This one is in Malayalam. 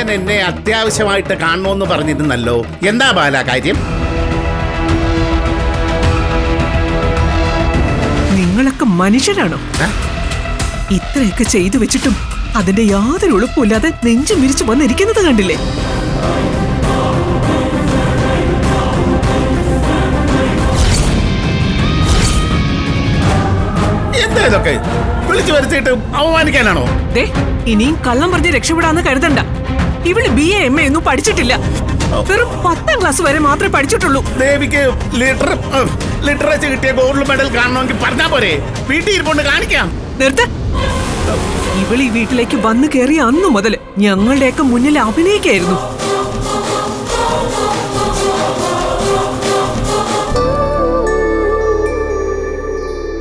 അച്ഛൻ എന്നെ അത്യാവശ്യമായിട്ട് കാണണമെന്ന് പറഞ്ഞിരുന്നല്ലോ. എന്താ ബാല കാര്യം? നിങ്ങളൊക്കെ മനുഷ്യരാണോ? ഇത്രയൊക്കെ ചെയ്തു വെച്ചിട്ടും അതിന്റെ യാതൊരു ഉളുപ്പില്ലാതെ നെഞ്ചു മിരിച്ചു വന്നിരിക്കുന്നത് കണ്ടില്ലേ? എന്താ ഇതൊക്കെ? വിളിച്ചു വരുത്തിയിട്ട് അവമാനിക്കാനാണോ? ഇനിയും കള്ളം പറഞ്ഞ് രക്ഷപ്പെടാന്ന് കരുതണ്ട. ഇവള് BA MA ഒന്നും പഠിച്ചിട്ടില്ല. വെറും 10ാം ക്ലാസ് വരെ മാത്രമേ പഠിച്ചിട്ടുള്ളൂ. ദേവിക്ക് ലിറ്ററേച്ചർ കിട്ടിയ ഗോൾഡ് മെഡൽ കാണണമെങ്കിൽ പറഞ്ഞാ പോരെ? വീട്ടിൽ ഇരിപ്പുണ്ട്, കാണിക്കാം. നിർത്ത. ഇവള് ഈ വീട്ടിലേക്ക് വന്നു കയറിയ അന്നു മുതൽ ഞങ്ങളുടെയൊക്കെ മുന്നിൽ അഭിനയിക്കായിരുന്നു.